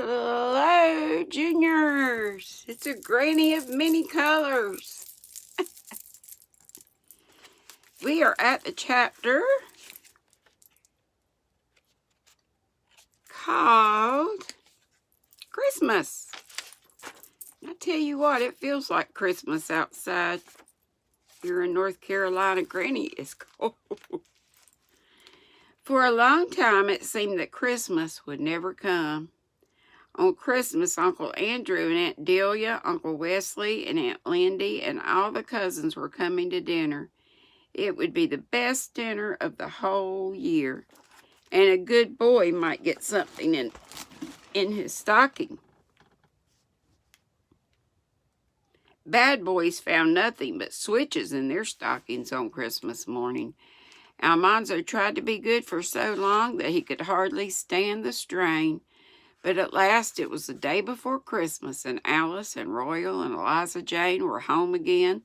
Hello, Juniors. It's a granny of many colors. We are at the chapter called Christmas. I tell you what, it feels like Christmas outside. Here in North Carolina, Granny is cold. For a long time, it seemed that Christmas would never come. On Christmas, Uncle Andrew and Aunt Delia, Uncle Wesley and Aunt Lindy, and all the cousins were coming to dinner. It would be the best dinner of the whole year. And a good boy might get something in his stocking. Bad boys found nothing but switches in their stockings on Christmas morning. Almanzo tried to be good for so long that he could hardly stand the strain. But at last it was the day before Christmas, and Alice and Royal and Eliza Jane were home again.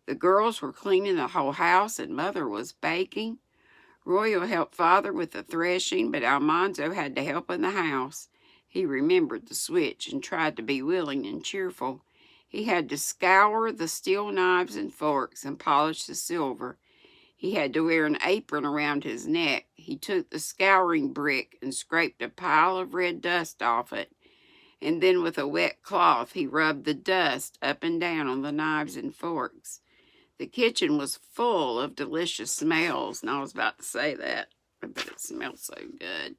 The girls were cleaning the whole house, and Mother was baking. Royal helped Father with the threshing, but Almanzo had to help in the house. He remembered the switch and tried to be willing and cheerful. He had to scour the steel knives and forks and polish the silver. He had to wear an apron around his neck. He took the scouring brick and scraped a pile of red dust off it. And then with a wet cloth, he rubbed the dust up and down on the knives and forks. The kitchen was full of delicious smells, and I was about to say that, but it smells so good.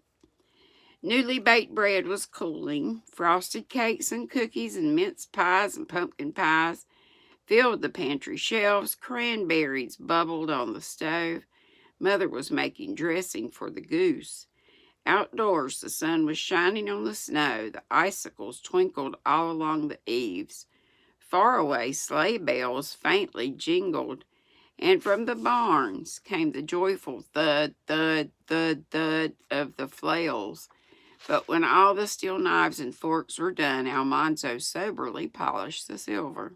Newly baked bread was cooling. Frosted cakes and cookies and mince pies and pumpkin pies filled the pantry shelves. Cranberries bubbled on the stove. Mother was making dressing for the goose. Outdoors, the sun was shining on the snow. The icicles twinkled all along the eaves. Far away, sleigh bells faintly jingled, and from the barns came the joyful thud, thud, thud, thud of the flails. But when all the steel knives and forks were done, Almanzo soberly polished the silver.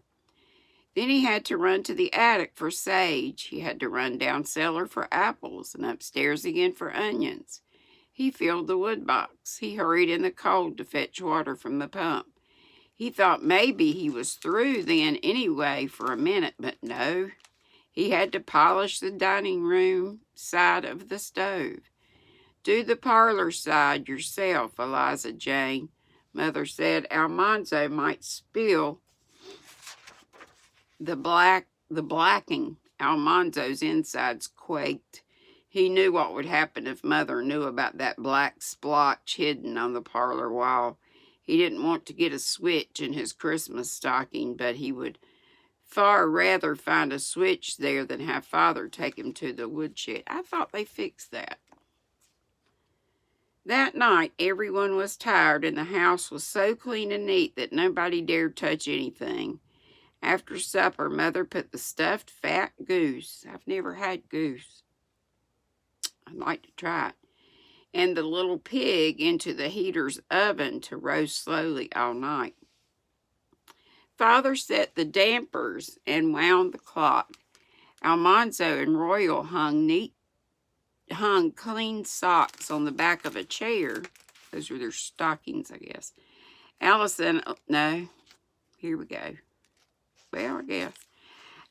Then he had to run to the attic for sage. He had to run down cellar for apples and upstairs again for onions. He filled the wood box. He hurried in the cold to fetch water from the pump. He thought maybe he was through then anyway for a minute, but no. He had to polish the dining room side of the stove. Do the parlor side yourself, Eliza Jane. Mother said Almanzo might spill the blacking. Almanzo's insides quaked. He knew what would happen if Mother knew about that black splotch hidden on the parlor wall. He didn't want to get a switch in his Christmas stocking, but he would far rather find a switch there than have Father take him to the woodshed. I thought they fixed that. That night, everyone was tired, and the house was so clean and neat that nobody dared touch anything. After supper, Mother put the stuffed fat goose. I've never had goose. I'd like to try it. And the little pig into the heater's oven to roast slowly all night. Father set the dampers and wound the clock. Almanzo and Royal hung clean socks on the back of a chair. Those were their stockings, I guess. Here we go. Well, I guess.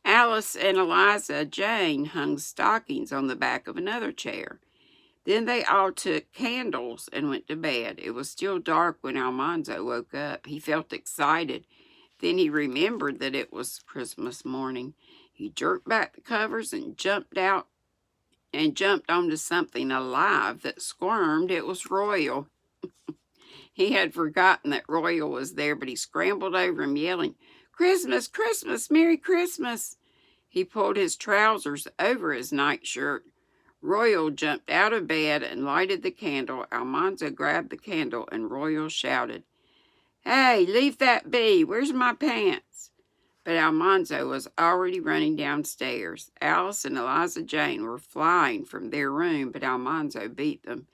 Alice and Eliza Jane hung stockings on the back of another chair. Then they all took candles and went to bed. It was still dark when Almanzo woke up. He felt excited. Then he remembered that it was Christmas morning. He jerked back the covers and jumped onto something alive that squirmed. It was Royal. He had forgotten that Royal was there, but he scrambled over him, yelling, "Christmas, Christmas, Merry Christmas!" He pulled his trousers over his nightshirt. Royal jumped out of bed and lighted the candle. Almanzo grabbed the candle, and Royal shouted, "Hey, leave that be! Where's my pants?" But Almanzo was already running downstairs. Alice and Eliza Jane were flying from their room, but Almanzo beat them.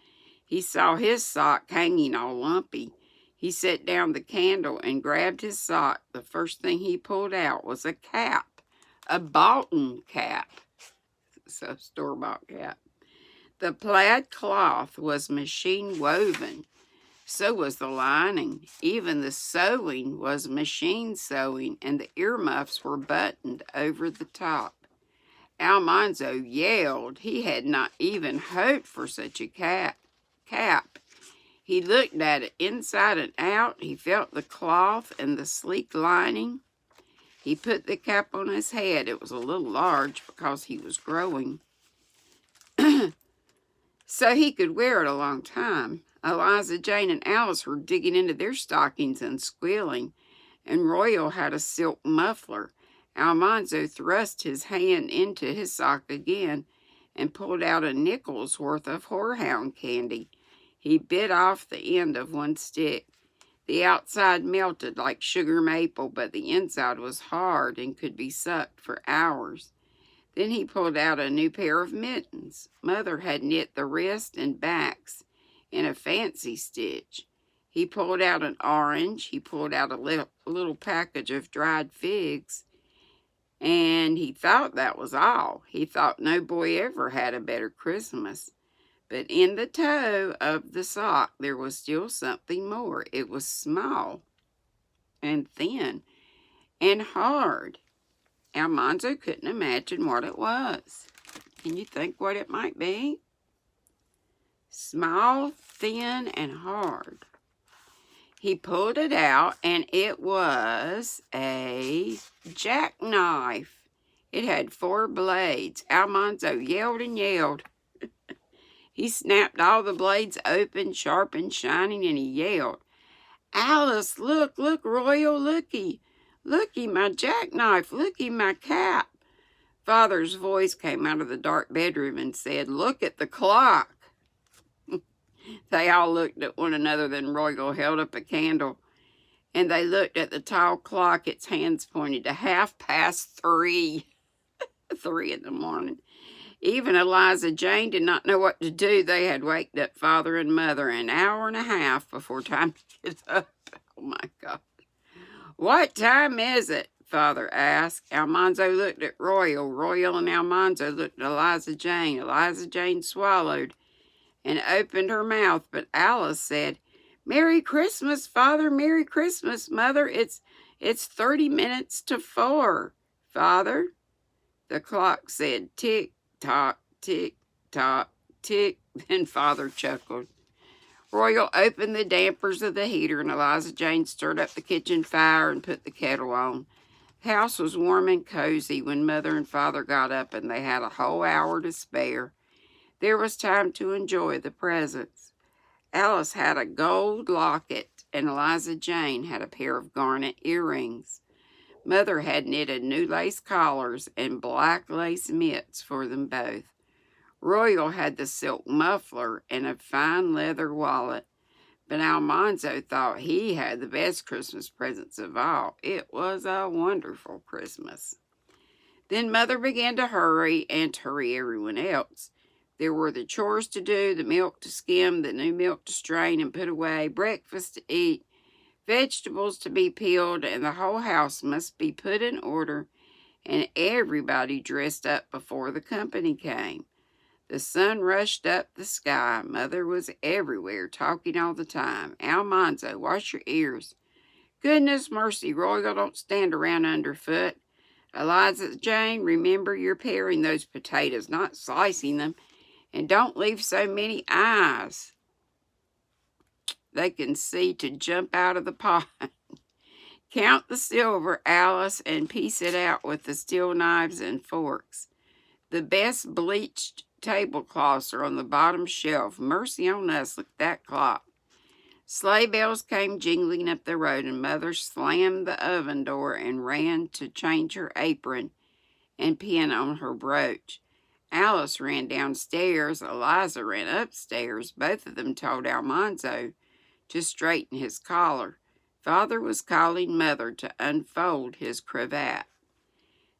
He saw his sock hanging all lumpy. He set down the candle and grabbed his sock. The first thing he pulled out was a cap, a Bolton cap. It's a store-bought cap. The plaid cloth was machine woven. So was the lining. Even the sewing was machine sewing, and the earmuffs were buttoned over the top. Almanzo yelled. He had not even hoped for such a cap. He looked at it inside and out. He felt the cloth and the sleek lining. He put the cap on his head. It was a little large because he was growing, so he could wear it a long time. Eliza Jane and Alice were digging into their stockings and squealing, and Royal had a silk muffler. Almanzo thrust his hand into his sock again and pulled out a nickel's worth of horehound candy. He bit off the end of one stick. The outside melted like sugar maple, but the inside was hard and could be sucked for hours. Then he pulled out a new pair of mittens. Mother had knit the wrist and backs in a fancy stitch. He pulled out an orange. He pulled out a little package of dried figs. And he thought that was all. He thought no boy ever had a better Christmas. But in the toe of the sock, there was still something more. It was small and thin and hard. Almanzo couldn't imagine what it was. Can you think what it might be? Small, thin, and hard. He pulled it out, and it was a jackknife. It had 4 blades. Almanzo yelled and yelled. He snapped all the blades open, sharp and shining, and he yelled, "Alice, look, Royal, looky. Looky, my jackknife, looky, my cap." Father's voice came out of the dark bedroom and said, "Look at the clock." They all looked at one another, then Royal held up a candle, and they looked at the tall clock. Its hands pointed to 3:30. 3 in the morning. Even Eliza Jane did not know what to do. They had waked up Father and Mother an hour and a half before time to get up. Oh, my God. "What time is it?" Father asked. Almanzo looked at Royal. Royal and Almanzo looked at Eliza Jane. Eliza Jane swallowed and opened her mouth, but Alice said, "Merry Christmas, Father. Merry Christmas, Mother. It's 30 minutes to 4, Father." The clock said, "Tick, tock, tick, tock, tick." Then Father chuckled. Royal opened the dampers of the heater, and Eliza Jane stirred up the kitchen fire and put the kettle on. The house was warm and cozy when Mother and Father got up, and they had a whole hour to spare. There was time to enjoy the presents. Alice had a gold locket, and Eliza Jane had a pair of garnet earrings. Mother had knitted new lace collars and black lace mitts for them both. Royal had the silk muffler and a fine leather wallet, but Almanzo thought he had the best Christmas presents of all. It was a wonderful Christmas. Then Mother began to hurry and to hurry everyone else. There were the chores to do, the milk to skim, the new milk to strain and put away, breakfast to eat, vegetables to be peeled, and the whole house must be put in order, and everybody dressed up before the company came. The sun rushed up the sky. Mother was everywhere, talking all the time. "Almanzo, wash your ears. Goodness mercy, Royal, don't stand around underfoot. Eliza Jane, remember you're paring those potatoes, not slicing them. And don't leave so many eyes they can see to jump out of the pot. Count the silver, Alice, and piece it out with the steel knives and forks. The best bleached tablecloths are on the bottom shelf. Mercy on us, look at that clock." Sleigh bells came jingling up the road, and Mother slammed the oven door and ran to change her apron and pin on her brooch. Alice ran downstairs. Eliza ran upstairs. Both of them told Almanzo to straighten his collar. Father was calling Mother to unfold his cravat.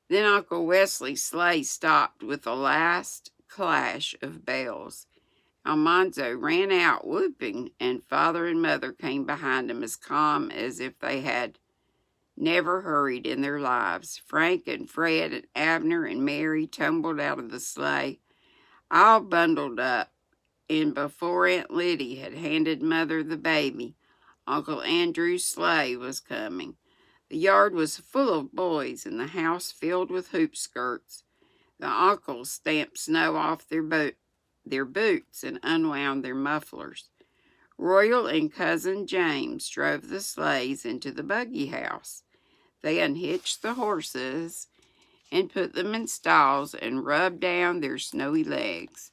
Then Uncle Wesley's sleigh stopped with the last clash of bells. Almanzo ran out whooping, and Father and Mother came behind him as calm as if they had never hurried in their lives. Frank and Fred and Abner and Mary tumbled out of the sleigh, all bundled up and before Aunt Liddy had handed Mother the baby, Uncle Andrew's sleigh was coming. The yard was full of boys and the house filled with hoop skirts. The uncles stamped snow off their boots and unwound their mufflers. Royal and Cousin James drove the sleighs into the buggy house. They unhitched the horses and put them in stalls and rubbed down their snowy legs.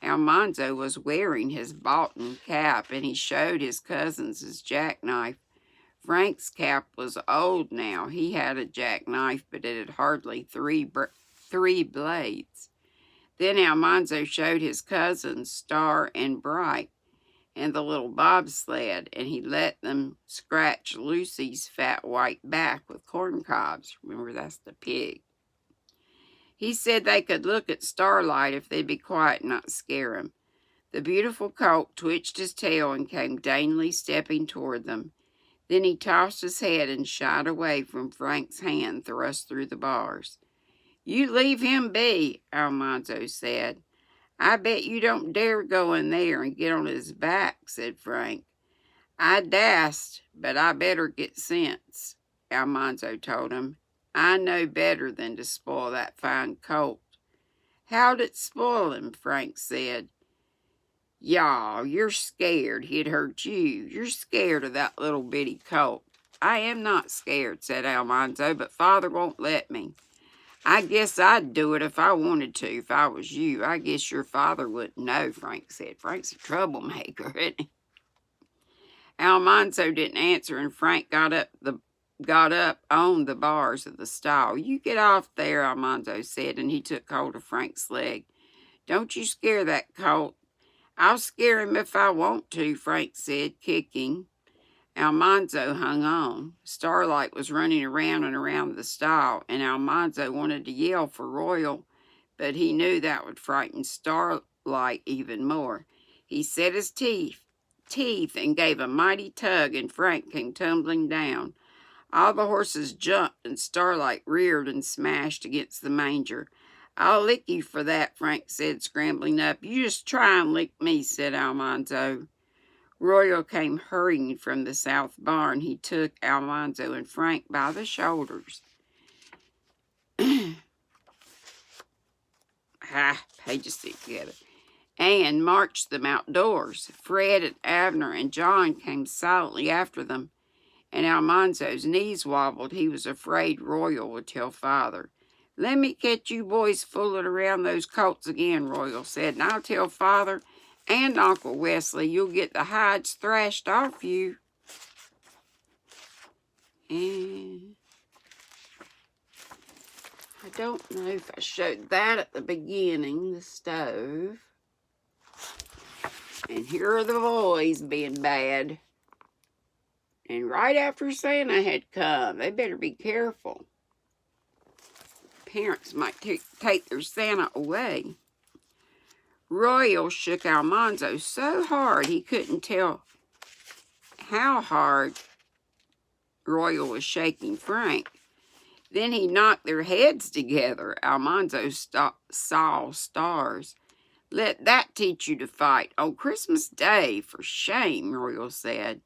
Almanzo was wearing his boughten cap, and he showed his cousins his jackknife. Frank's cap was old now. He had a jackknife, but it had hardly three blades. Then Almanzo showed his cousins Star and Bright and the little bobsled, and he let them scratch Lucy's fat white back with corn cobs. Remember, that's the pig. He said they could look at Starlight if they'd be quiet and not scare him. The beautiful colt twitched his tail and came daintily stepping toward them. Then he tossed his head and shied away from Frank's hand thrust through the bars. "You leave him be," Almanzo said. "I bet you don't dare go in there and get on his back," said Frank. "I dast, but I better get sense," Almanzo told him. "I know better than to spoil that fine colt." "How'd it spoil him?" Frank said. "Yaw, you're scared he'd hurt you. You're scared of that little bitty colt." "I am not scared," said Almanzo, "but Father won't let me." "I guess I'd do it if I wanted to, if I was you. I guess your father wouldn't know," Frank said. "Frank's a troublemaker, isn't he?" Almanzo didn't answer, and Frank got up on the bars of the stall. "You get off there," Almanzo said, and he took hold of Frank's leg. "Don't you scare that colt." "I'll scare him if I want to," Frank said, kicking. Almanzo hung on. Starlight was running around and around the stall, and Almanzo wanted to yell for Royal, but he knew that would frighten Starlight even more. He set his teeth and gave a mighty tug, and Frank came tumbling down. All the horses jumped, and Starlight reared and smashed against the manger. "I'll lick you for that," Frank said, scrambling up. "You just try and lick me," said Almanzo. Royal came hurrying from the south barn. He took Almanzo and Frank by the shoulders. Pages stick together. And marched them outdoors. Fred and Abner and John came silently after them, and Almanzo's knees wobbled. He was afraid Royal would tell Father. "Let me catch you boys fooling around those colts again," Royal said, "and I'll tell Father and Uncle Wesley you'll get the hides thrashed off you." And I don't know if I showed that at the beginning, the stove. And here are the boys being bad. And right after Santa had come, they better be careful. Parents might take their Santa away. Royal shook Almanzo so hard he couldn't tell how hard Royal was shaking Frank. Then he knocked their heads together. Almanzo saw stars. "Let that teach you to fight on Christmas Day. For shame," Royal said.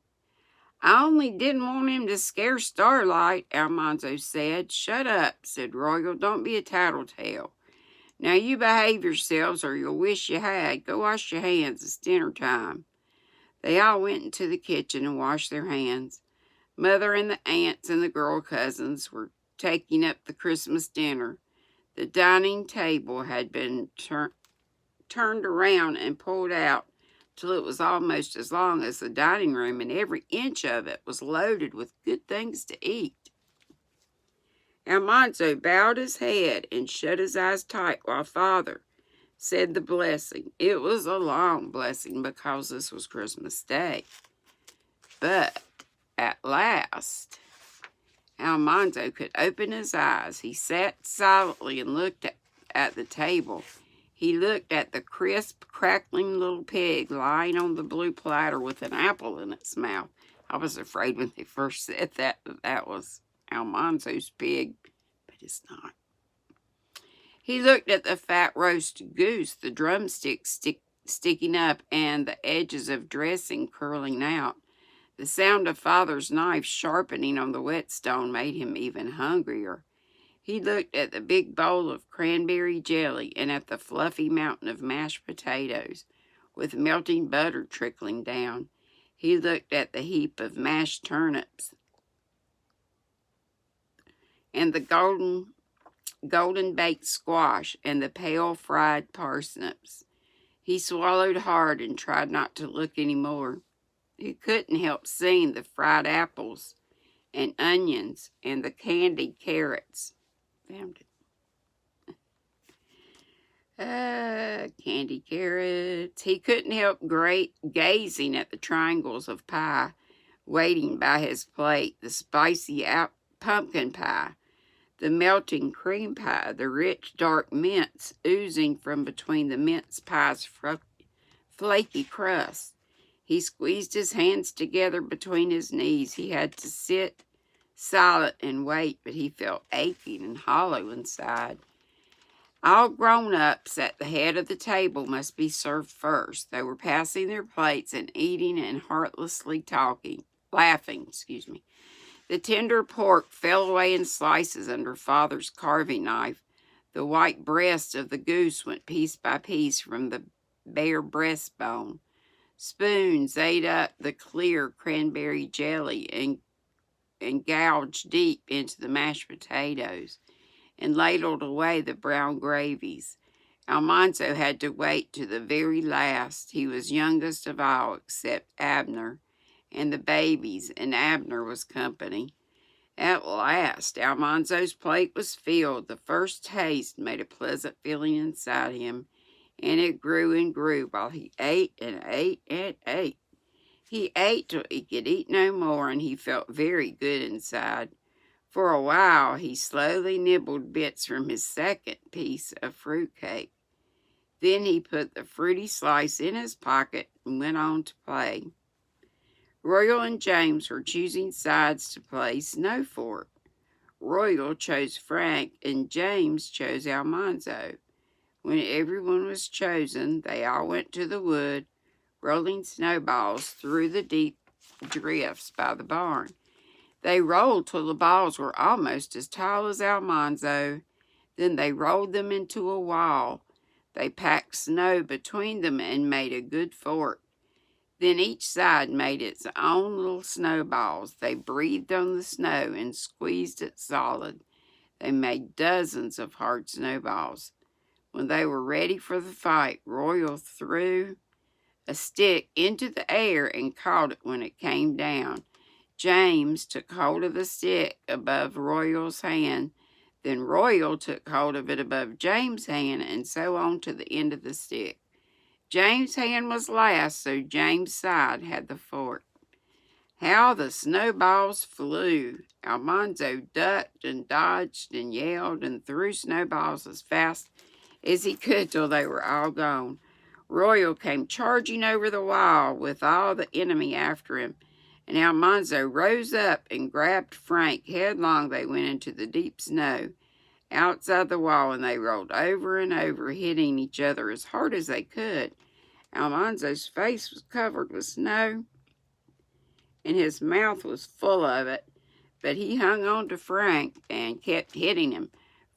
"I only didn't want him to scare Starlight," Almanzo said. "Shut up," said Royal. "Don't be a tattletale. Now you behave yourselves or you'll wish you had. Go wash your hands. It's dinner time." They all went into the kitchen and washed their hands. Mother and the aunts and the girl cousins were taking up the Christmas dinner. The dining table had been turned around and pulled out till it was almost as long as the dining room, and every inch of it was loaded with good things to eat. Almanzo bowed his head and shut his eyes tight while Father said the blessing. It was a long blessing because this was Christmas Day. But at last, Almanzo could open his eyes. He sat silently and looked at the table. He looked at the crisp, crackling little pig lying on the blue platter with an apple in its mouth. I was afraid when they first said that was Almanzo's pig, but it's not. He looked at the fat roast goose, the drumsticks sticking up and the edges of dressing curling out. The sound of Father's knife sharpening on the whetstone made him even hungrier. He looked at the big bowl of cranberry jelly and at the fluffy mountain of mashed potatoes, with melting butter trickling down. He looked at the heap of mashed turnips and the golden baked squash and the pale fried parsnips. He swallowed hard and tried not to look any more. He couldn't help seeing the fried apples and onions and the candied carrots. Found it. Candy carrots. He couldn't help gazing at the triangles of pie waiting by his plate, the spicy pumpkin pie, the melting cream pie, the rich dark mince oozing from between the mince pie's flaky crust. He squeezed his hands together between his knees. He had to sit silent and wait, but he felt aching and hollow inside. All grown-ups at the head of the table must be served first. They were passing their plates and eating and heartlessly laughing. The tender pork fell away in slices under Father's carving knife. The white breast of the goose went piece by piece from the bare breastbone. Spoons ate up the clear cranberry jelly and gouged deep into the mashed potatoes and ladled away the brown gravies. Almanzo had to wait to the very last. He was youngest of all except Abner and the babies, and Abner was company. At last, Almanzo's plate was filled. The first taste made a pleasant feeling inside him, and it grew and grew while he ate and ate and ate. He ate till he could eat no more, and he felt very good inside. For a while, he slowly nibbled bits from his second piece of fruit cake. Then he put the fruity slice in his pocket and went on to play. Royal and James were choosing sides to play Snow Fort. Royal chose Frank, and James chose Almanzo. When everyone was chosen, they all went to the wood, rolling snowballs through the deep drifts by the barn. They rolled till the balls were almost as tall as Almanzo. Then they rolled them into a wall. They packed snow between them and made a good fort. Then each side made its own little snowballs. They breathed on the snow and squeezed it solid. They made dozens of hard snowballs. When they were ready for the fight, Royal threw a stick into the air and caught it when it came down. James took hold of the stick above Royal's hand. Then Royal took hold of it above James' hand, and so on to the end of the stick. James' hand was last, so James' side had the fort. How the snowballs flew! Almanzo ducked and dodged and yelled and threw snowballs as fast as he could till they were all gone. Royal came charging over the wall with all the enemy after him, and Almanzo rose up and grabbed Frank. Headlong they went into the deep snow outside the wall, and they rolled over and over, hitting each other as hard as they could. Almanzo's face was covered with snow, and his mouth was full of it, but he hung on to Frank and kept hitting him.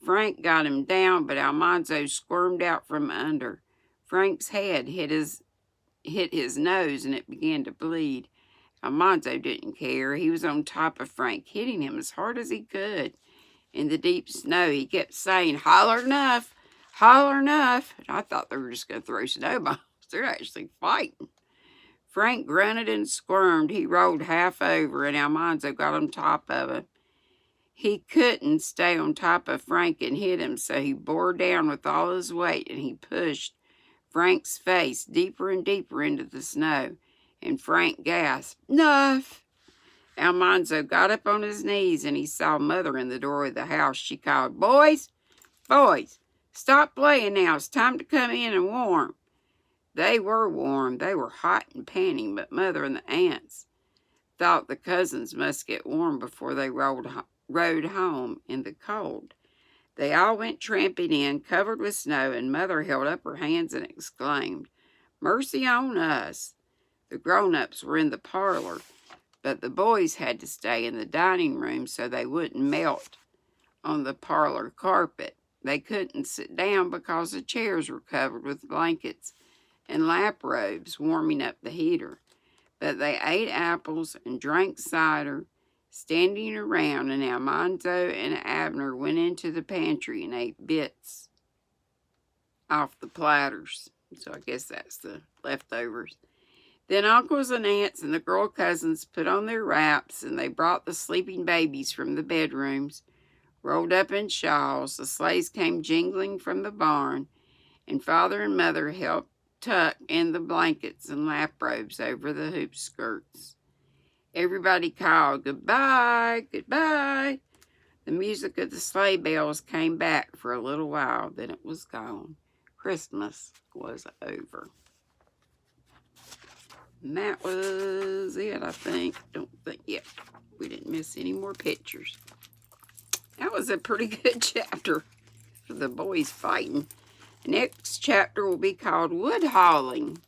Frank got him down, but Almanzo squirmed out from under. Frank's head hit his nose, and it began to bleed. Almanzo didn't care. He was on top of Frank, hitting him as hard as he could. In the deep snow, he kept saying, "Holler enough, holler enough." And I thought they were just going to throw snowballs. They're actually fighting. Frank grunted and squirmed. He rolled half over, and Almanzo got on top of him. He couldn't stay on top of Frank and hit him, so he bore down with all his weight, and he pushed Frank's face deeper and deeper into the snow. And Frank gasped, "Enough!" Almanzo got up on his knees, and he saw Mother in the doorway of the house. She called, "Boys, boys, stop playing now. It's time to come in and warm." They were warm. They were hot and panting, but Mother and the aunts thought the cousins must get warm before they rode home in the cold. They all went tramping in, covered with snow, and Mother held up her hands and exclaimed, Mercy on us. The grown-ups were in the parlor, but the boys had to stay in the dining room so they wouldn't melt on the parlor carpet. They couldn't sit down because the chairs were covered with blankets and lap robes warming up the heater. But they ate apples and drank cider, standing around, and Almanzo and Abner went into the pantry and ate bits off the platters. So I guess that's the leftovers. Then uncles and aunts and the girl cousins put on their wraps, and they brought the sleeping babies from the bedrooms, rolled up in shawls. The sleighs came jingling from the barn, and Father and Mother helped tuck in the blankets and lap robes over the hoop skirts. Everybody called, "Goodbye, goodbye." The music of the sleigh bells came back for a little while, then it was gone. Christmas was over. And that was it, I think. Yep, we didn't miss any more pictures. That was a pretty good chapter for the boys fighting. The next chapter will be called Wood Hauling.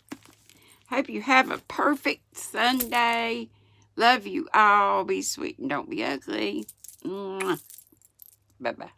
Hope you have a perfect Sunday. Love you all. Be sweet and don't be ugly. Bye-bye.